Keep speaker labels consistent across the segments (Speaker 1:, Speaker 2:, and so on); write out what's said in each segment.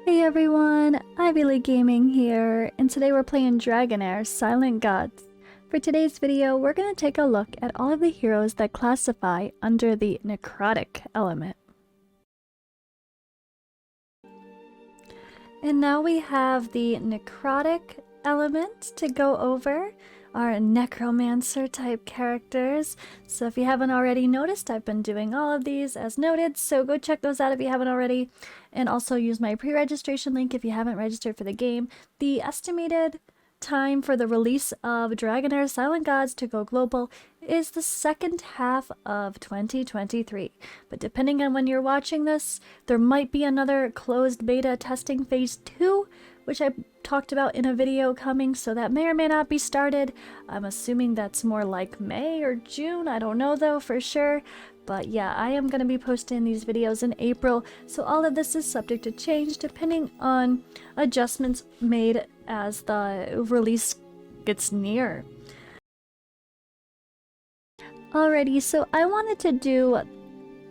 Speaker 1: Hey everyone, Ivy League Gaming here, and today we're playing Dragonheir Silent Gods. For today's video, we're going to take a look at all of the heroes that classify under the Necrotic element. And now we have the Necrotic element to go over, our Necromancer type characters. So if you haven't already noticed, I've been doing all of these as noted, so go check those out if you haven't already. And also use my pre-registration link if you haven't registered for the game. The estimated time for the release of Dragonheir Silent Gods to go global is the second half of 2023. But depending on when you're watching this, there might be another closed beta testing phase 2, which I talked about in a video coming, so that may or may not be started. I'm assuming that's more like May or June, I don't know though for sure. But yeah, I am going to be posting these videos in April, so all of this is subject to change depending on adjustments made as the release gets near. Alrighty, so I wanted to do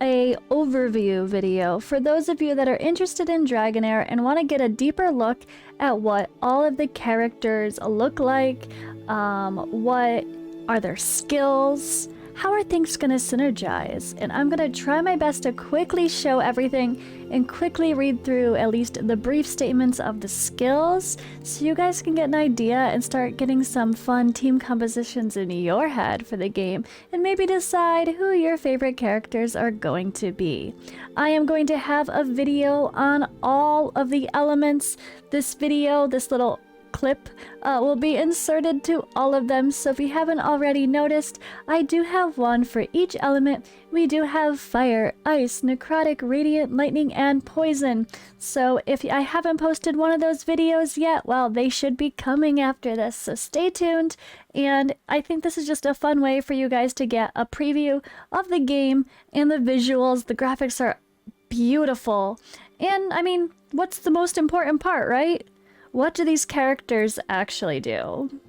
Speaker 1: a overview video for those of you that are interested in Dragonheir and want to get a deeper look at what all of the characters look like, what are their skills, how are things going to synergize, and I'm going to try my best to quickly show everything and quickly read through at least the brief statements of the skills so you guys can get an idea and start getting some fun team compositions in your head for the game and maybe decide who your favorite characters are going to be. I am going to have a video on all of the elements. This video, this little clip will be inserted to all of them, so if you haven't already noticed, I do have one for each element. We do have fire, ice, necrotic, radiant, lightning, and poison. So if I haven't posted one of those videos yet, well, they should be coming after this, so stay tuned. And I think this is just a fun way for you guys to get a preview of the game and the visuals. The graphics are beautiful, and I mean, what's the most important part, right? What do these characters actually do?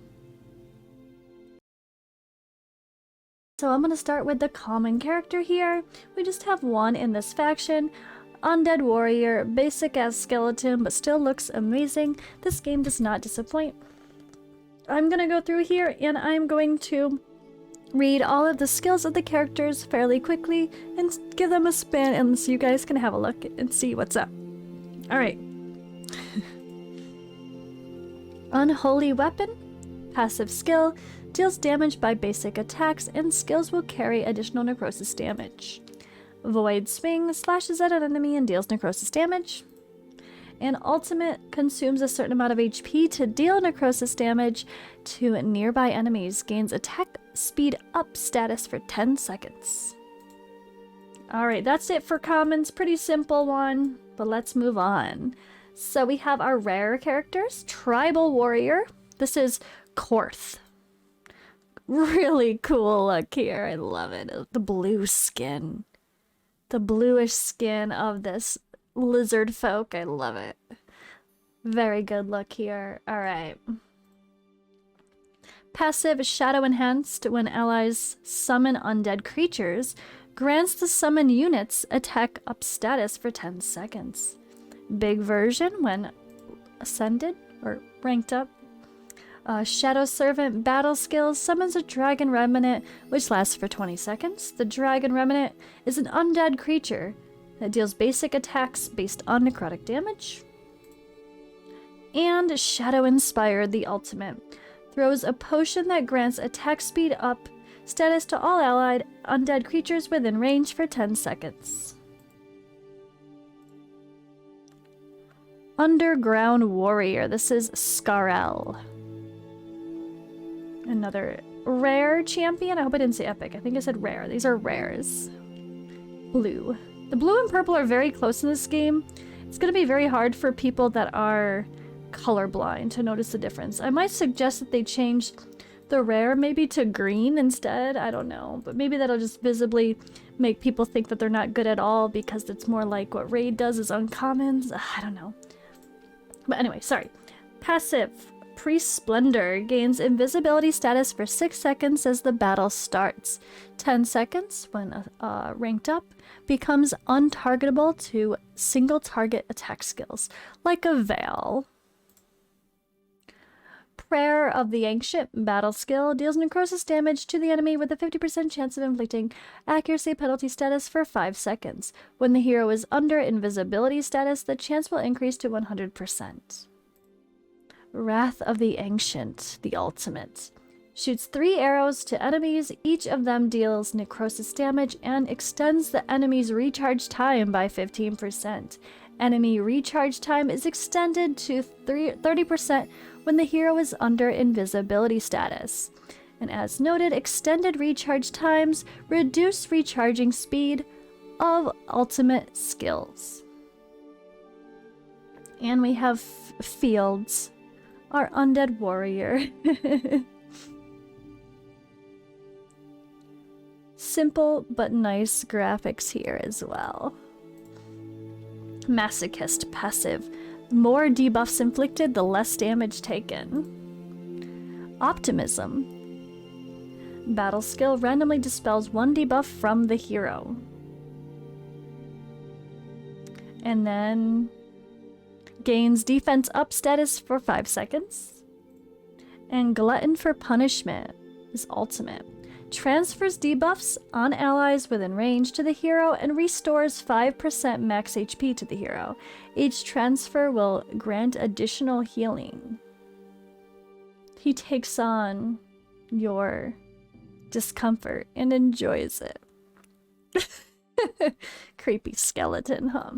Speaker 1: So I'm going to start with the common character here. We just have one in this faction. Undead warrior, basic as skeleton, but still looks amazing. This game does not disappoint. I'm going to go through here and I'm going to read all of the skills of the characters fairly quickly and give them a spin, and so you guys can have a look and see what's up. Alright. Unholy weapon, passive skill, deals damage by basic attacks, and skills will carry additional necrosis damage. Void swing, slashes at an enemy and deals necrosis damage. And ultimate consumes a certain amount of HP to deal necrosis damage to nearby enemies, gains attack speed up status for 10 seconds. Alright, that's it for commons, pretty simple one, but let's move on. So we have our rare characters. Tribal warrior. This is Korth. Really cool look here. I love it. The blue skin. The bluish skin of this lizard folk. I love it. Very good look here. Alright. Passive Shadow Enhanced. When allies summon undead creatures, grants the summon units attack up status for 10 seconds. Big version when ascended or ranked up. Shadow Servant battle skills summons a dragon remnant which lasts for 20 seconds. The dragon remnant is an undead creature that deals basic attacks based on necrotic damage. And Shadow Inspired, the ultimate, throws a potion that grants attack speed up status to all allied undead creatures within range for 10 seconds. Underground warrior. This is Scarel. Another rare champion. I hope I didn't say epic. I think I said rare. These are rares. Blue. The blue and purple are very close in this game. It's going to be very hard for people that are colorblind to notice the difference. I might suggest that they change the rare maybe to green instead. I don't know. But maybe that'll just visibly make people think that they're not good at all because it's more like what Raid does is uncommons. I don't know. But anyway, sorry. Passive. Priest Splendor gains invisibility status for 6 seconds as the battle starts. 10 seconds when ranked up, becomes untargetable to single target attack skills, like a Veil. Prayer of the Ancient battle skill deals necrosis damage to the enemy with a 50% chance of inflicting accuracy penalty status for 5 seconds. When the hero is under invisibility status, the chance will increase to 100%. Wrath of the Ancient, the ultimate. Shoots 3 arrows to enemies, each of them deals necrosis damage and extends the enemy's recharge time by 15%. Enemy recharge time is extended to 30% when the hero is under invisibility status. And as noted, extended recharge times reduce recharging speed of ultimate skills. And we have Fields, our undead warrior. Simple but nice graphics here as well. Masochist passive. The more debuffs inflicted, the less damage taken. Optimism. Battle skill randomly dispels 1 debuff from the hero. And then gains defense up status for 5 seconds. And Glutton for Punishment is ultimate. Transfers debuffs on allies within range to the hero and restores 5% max HP to the hero. Each transfer will grant additional healing. He takes on your discomfort and enjoys it. Creepy skeleton, huh?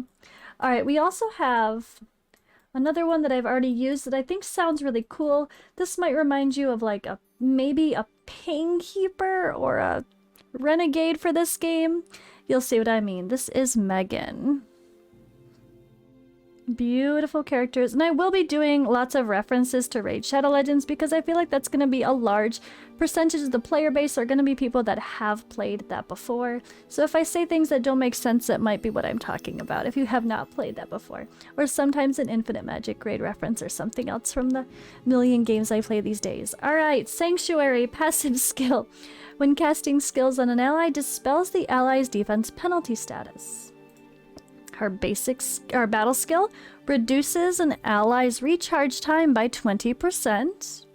Speaker 1: Alright, we also have another one that I've already used that I think sounds really cool. This might remind you of like maybe a Ping Keeper or a Renegade for this game. You'll see what I mean. This is Megan. Beautiful characters. And I will be doing lots of references to Raid Shadow Legends because I feel like that's going to be a large percentage of the player base are going to be people that have played that before. So if I say things that don't make sense, that might be what I'm talking about if you have not played that before. Or sometimes an Infinite Magic grade reference or something else from the million games I play these days. Alright, Sanctuary passive skill. When casting skills on an ally, dispels the ally's defense penalty status. Her battle skill reduces an ally's recharge time by 20%.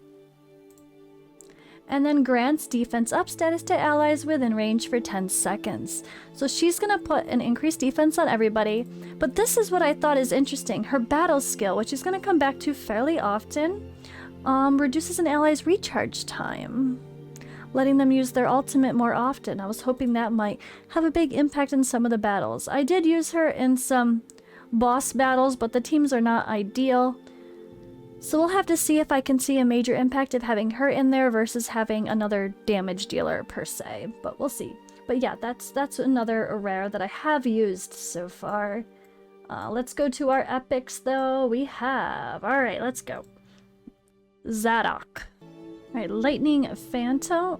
Speaker 1: And then grants defense up status to allies within range for 10 seconds. So she's gonna put an increased defense on everybody. But this is what I thought is interesting. Her battle skill, which is gonna come back to fairly often, reduces an ally's recharge time, letting them use their ultimate more often. I was hoping that might have a big impact in some of the battles. I did use her in some boss battles, but the teams are not ideal. So we'll have to see if I can see a major impact of having her in there versus having another damage dealer per se, but we'll see. But yeah, that's another rare that I have used so far. Let's go to our epics though. We have, alright, let's go. Zadok. Alright, Lantern Phantom.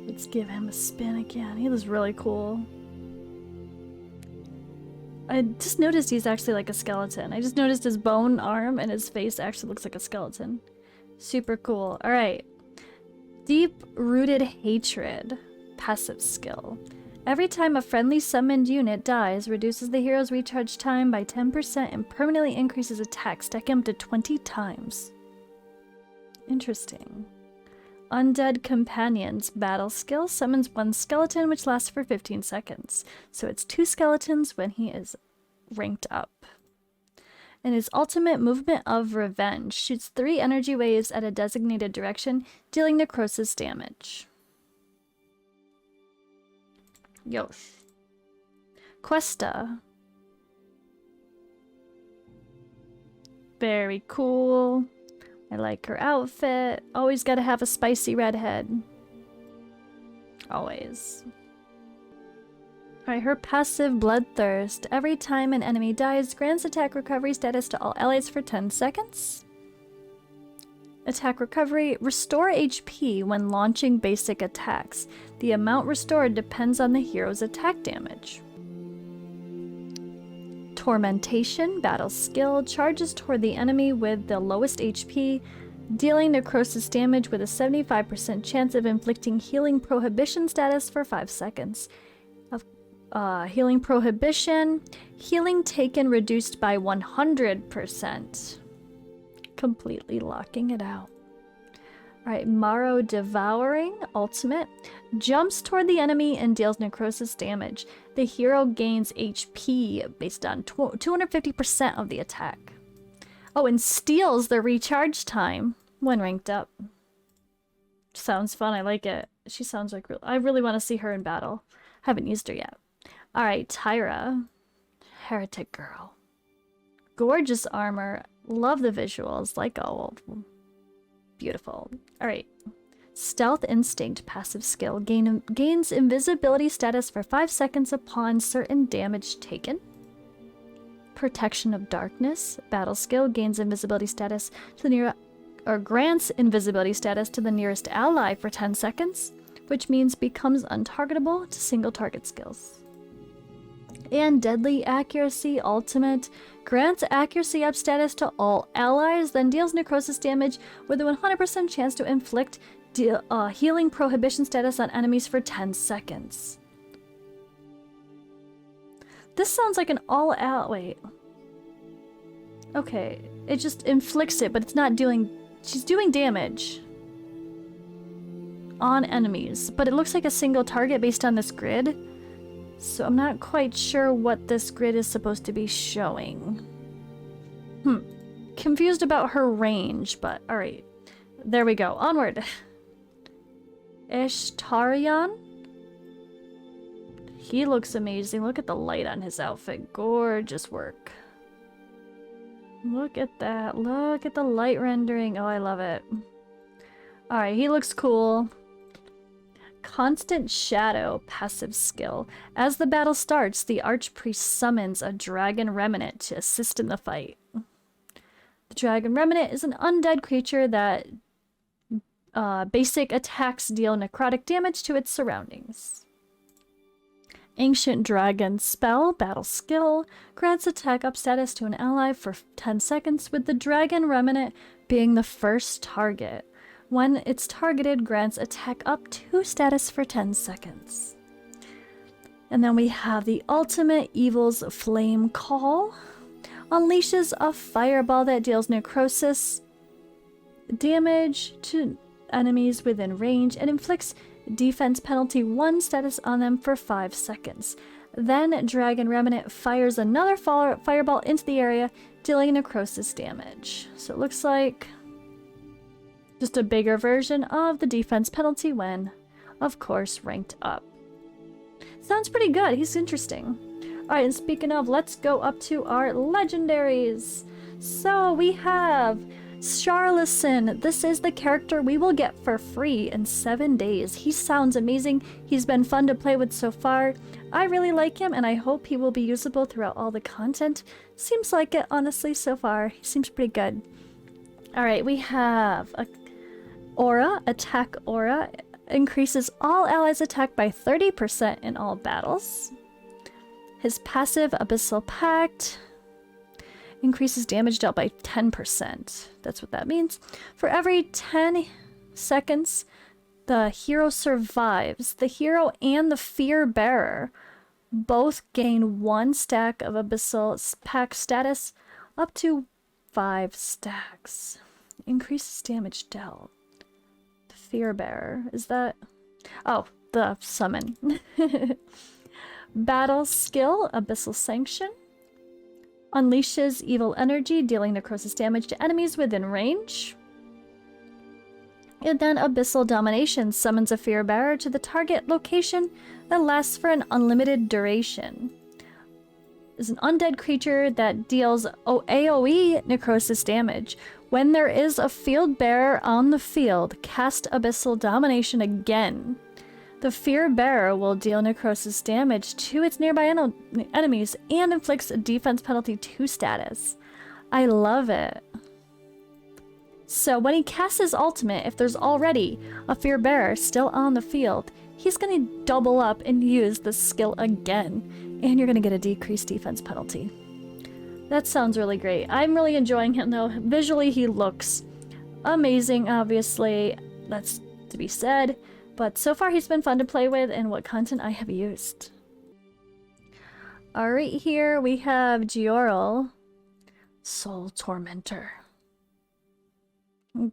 Speaker 1: Let's give him a spin again. He looks really cool. I just noticed he's actually like a skeleton. I just noticed his bone arm and his face actually looks like a skeleton. Super cool. Alright. Deep-Rooted Hatred. Passive skill. Every time a friendly summoned unit dies, reduces the hero's recharge time by 10% and permanently increases attack, stacking up to 20 times. Interesting. Undead Companions battle skill summons 1 skeleton which lasts for 15 seconds. So it's 2 skeletons when he is ranked up. And his ultimate movement of revenge shoots 3 energy waves at a designated direction, dealing necrosis damage. Yosh. Questa. Very cool. I like her outfit. Always gotta have a spicy redhead. Always. Alright, her passive Bloodthirst. Every time an enemy dies, grants attack recovery status to all allies for 10 seconds. Attack recovery. Restore HP when launching basic attacks. The amount restored depends on the hero's attack damage. Tormentation, battle skill, charges toward the enemy with the lowest HP, dealing necrosis damage with a 75% chance of inflicting healing prohibition status for 5 seconds. Healing prohibition, healing taken reduced by 100%. Completely locking it out. Alright, Marrow Devouring, ultimate. Jumps toward the enemy and deals necrosis damage. The hero gains HP based on 250% of the attack. Oh, and steals the recharge time when ranked up. Sounds fun, I like it. She sounds like I really want to see her in battle. Haven't used her yet. Alright, Tyra. Heretic Girl. Gorgeous armor. Love the visuals. Like, oh, beautiful. Alright. Stealth Instinct, passive skill. Gains invisibility status for 5 seconds upon certain damage taken. Protection of Darkness, battle skill. Gains invisibility status to the grants invisibility status to the nearest ally for 10 seconds, which means becomes untargetable to single target skills. And Deadly Accuracy, ultimate. Grants accuracy up status to all allies, then deals necrosis damage with a 100% chance to inflict healing prohibition status on enemies for 10 seconds. This sounds like an all-out... Wait. Okay, it just inflicts it, but it's not doing... She's doing damage on enemies, but it looks like a single target based on this grid. So I'm not quite sure what this grid is supposed to be showing. Confused about her range, but alright. There we go. Onward. Ishtarion. He looks amazing. Look at the light on his outfit. Gorgeous work. Look at that. Look at the light rendering. Oh, I love it. Alright, he looks cool. Constant Shadow, passive skill. As the battle starts, the Archpriest summons a Dragon Remnant to assist in the fight. The Dragon Remnant is an undead creature that basic attacks deal necrotic damage to its surroundings. Ancient Dragon spell, battle skill, grants attack up status to an ally for 10 seconds, with the Dragon Remnant being the first target. When it's targeted, grants attack up 2 status for 10 seconds. And then we have the ultimate Evil's Flame Call. Unleashes a fireball that deals necrosis damage to enemies within range and inflicts defense penalty 1 status on them for 5 seconds. Then Dragon Remnant fires another fireball into the area, dealing necrosis damage. So it looks like just a bigger version of the defense penalty when, of course, ranked up. Sounds pretty good. He's interesting. Alright, and speaking of, let's go up to our legendaries. So we have Charlison. This is the character we will get for free in 7 days. He sounds amazing. He's been fun to play with so far. I really like him, and I hope he will be usable throughout all the content. Seems like it, honestly, so far. He seems pretty good. Alright, we have a Aura, attack aura, increases all allies' attack by 30% in all battles. His passive, Abyssal Pact, increases damage dealt by 10%. That's what that means. For every 10 seconds the hero survives, the hero and the Fear Bearer both gain 1 stack of Abyssal Pact status, up to 5 stacks. Increases damage dealt. Fear Bearer. Is that... Oh, the summon. Battle skill, Abyssal Sanction. Unleashes evil energy, dealing necrosis damage to enemies within range. And then Abyssal Domination summons a Fear Bearer to the target location that lasts for an unlimited duration. Is an undead creature that deals AoE necrosis damage. When there is a field bearer on the field, cast Abyssal Domination again. The Fear Bearer will deal necrosis damage to its nearby enemies and inflicts a defense penalty 2 status. I love it. So when he casts his ultimate, if there's already a Fear Bearer still on the field, he's going to double up and use the skill again, and you're going to get a decreased defense penalty. That sounds really great. I'm really enjoying him though. Visually, he looks amazing, obviously. That's to be said. But so far, he's been fun to play with and what content I have used. Alright, here we have Giorl, Soul Tormentor.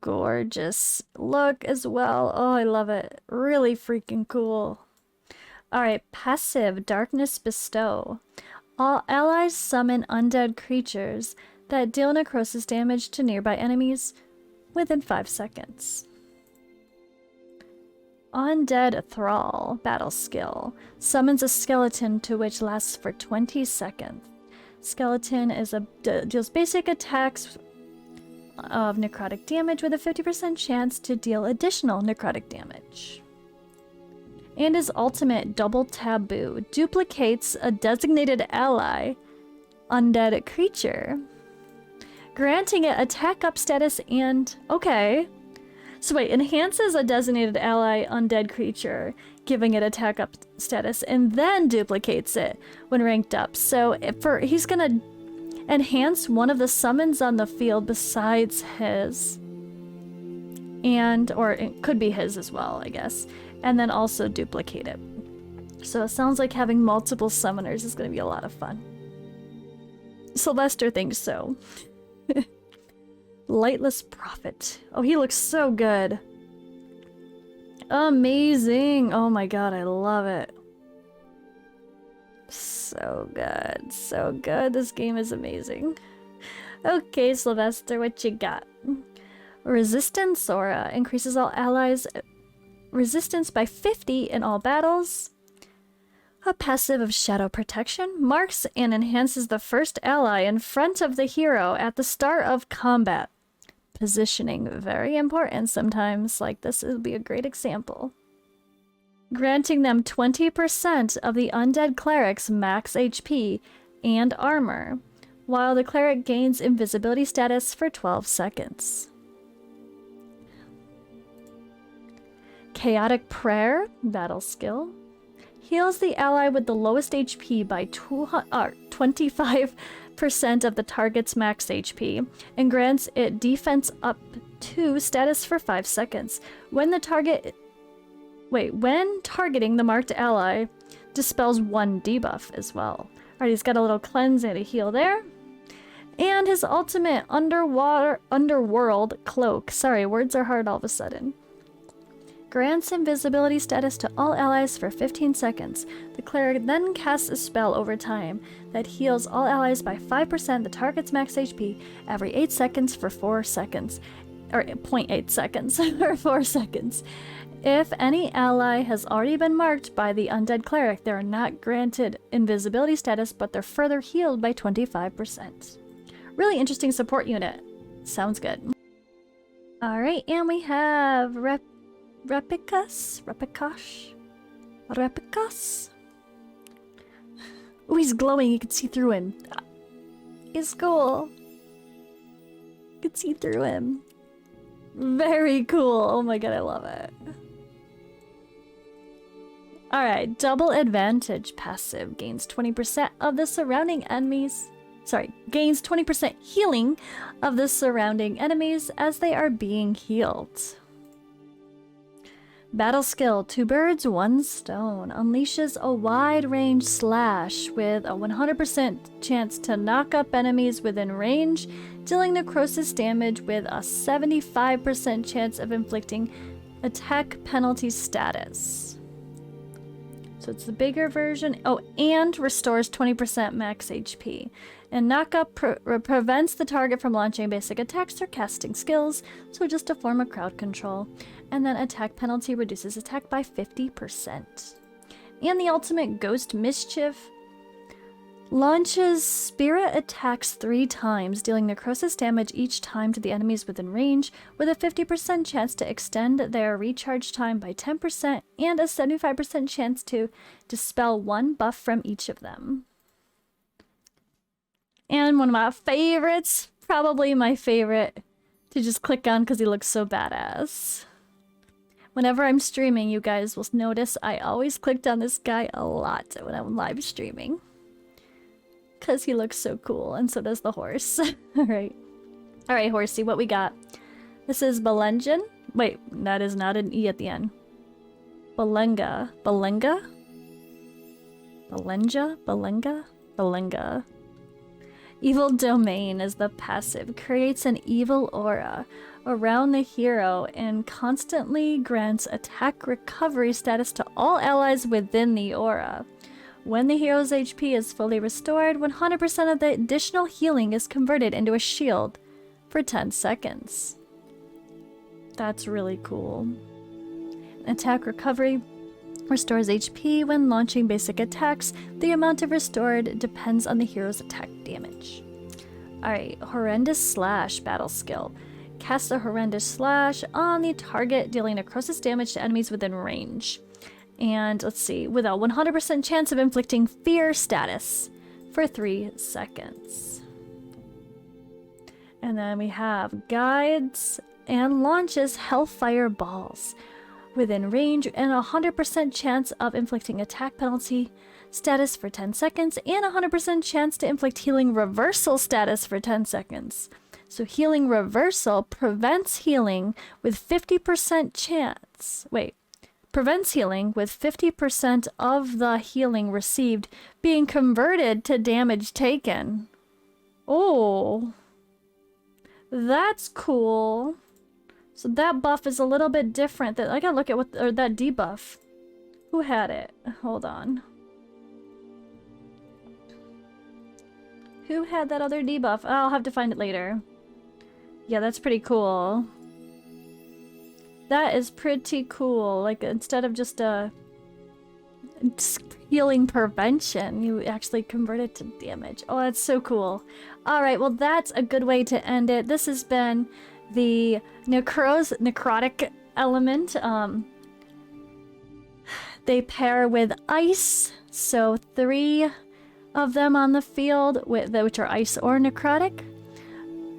Speaker 1: Gorgeous look as well. Oh, I love it. Really freaking cool. Alright, passive, Darkness Bestow. All allies summon undead creatures that deal necrosis damage to nearby enemies within 5 seconds. Undead Thrall, battle skill. Summons a skeleton to which lasts for 20 seconds. Skeleton is deals basic attacks of necrotic damage with a 50% chance to deal additional necrotic damage. And his ultimate, Double Taboo, duplicates a designated ally undead creature, granting it attack up status and... okay. So wait, enhances a designated ally undead creature, giving it attack up status, and then duplicates it when ranked up. So he's gonna enhance one of the summons on the field besides his, or it could be his as well, I guess, and then also duplicate it. So it sounds like having multiple summoners is gonna be a lot of fun. Sylvester thinks so. Lightless Prophet. Oh, he looks so good. Amazing. Oh my god, I love it. So good. So good. This game is amazing. Okay, Sylvester, what you got? Resistance Aura. Increases all allies' resistance by 50 in all battles. A passive of Shadow Protection. Marks and enhances the first ally in front of the hero at the start of combat. Positioning, very important sometimes, like this would be a great example. Granting them 20% of the undead cleric's max HP and armor, while the cleric gains invisibility status for 12 seconds. Chaotic Prayer, battle skill. Heals the ally with the lowest HP by 25% of the target's max HP, and grants it defense up to status for 5 seconds. When targeting the marked ally, dispels 1 debuff as well. Alright, he's got a little cleanse and a heal there. And his ultimate underworld cloak. Sorry, words are hard all of a sudden. Grants invisibility status to all allies for 15 seconds. The cleric then casts a spell over time that heals all allies by 5% the target's max HP every 8 seconds for 4 seconds. Or 0.8 seconds or 4 seconds. If any ally has already been marked by the undead cleric, they are not granted invisibility status, but they're further healed by 25%. Really interesting support unit. Sounds good. Alright, and we have Repicus? Oh, he's glowing. You can see through him. It's cool. You can see through him. Very cool. Oh my god, I love it. Alright, Double Advantage passive. Gains 20% of the surrounding enemies. Sorry, gains 20% healing of the surrounding enemies as they are being healed. Battle skill, 2 birds, 1 stone. Unleashes a wide range slash with a 100% chance to knock up enemies within range, dealing necrosis damage with a 75% chance of inflicting attack penalty status. So it's the bigger version. Oh, and restores 20% max HP. And knockup prevents the target from launching basic attacks or casting skills, so just a form of crowd control. And then attack penalty reduces attack by 50%. And the ultimate Ghost Mischief launches spirit attacks 3 times, dealing necrosis damage each time to the enemies within range, with a 50% chance to extend their recharge time by 10% and a 75% chance to dispel 1 buff from each of them. And one of my favorites, probably my favorite to just click on because he looks so badass. Whenever I'm streaming, you guys will notice I always clicked on this guy a lot when I'm live streaming. Because he looks so cool, and so does the horse. Alright. Alright, horsey, what we got? This is Belengen. Wait, that is not an E at the end. Belenga. Belenga? Belenga? Belenga? Belenga. Evil Domain is the passive. Creates an evil aura around the hero and constantly grants attack recovery status to all allies within the aura. When the hero's HP is fully restored, 100% of the additional healing is converted into a shield for 10 seconds. That's really cool. Attack recovery restores HP when launching basic attacks. The amount of restored depends on the hero's attack damage. Alright, Horrendous Slash battle skill. Cast a Horrendous Slash on the target, dealing necrosis damage to enemies within range. And let's see, with a 100% chance of inflicting fear status for 3 seconds. And then we have guides and launches Hellfire Balls within range and a 100% chance of inflicting attack penalty status for 10 seconds and a 100% chance to inflict healing reversal status for 10 seconds. So healing reversal prevents healing with 50% chance. Wait. Prevents healing with 50% of the healing received being converted to damage taken. Oh. That's cool. So that buff is a little bit different. I gotta look at what, or that debuff. Who had it? Hold on. Who had that other debuff? I'll have to find it later. Yeah, that's pretty cool. That is pretty cool. Like, instead of just healing prevention, you actually convert it to damage. Oh, that's so cool. Alright, well that's a good way to end it. This has been the Necrotic element. They pair with ice, so 3 of them on the field, which are ice or necrotic,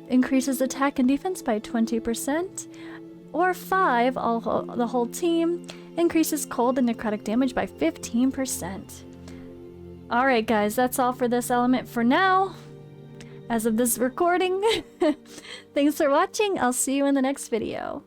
Speaker 1: increases attack and defense by 20%, or 5, the whole team, increases cold and necrotic damage by 15%. Alright guys, that's all for this element for now. As of this recording, thanks for watching. I'll see you in the next video.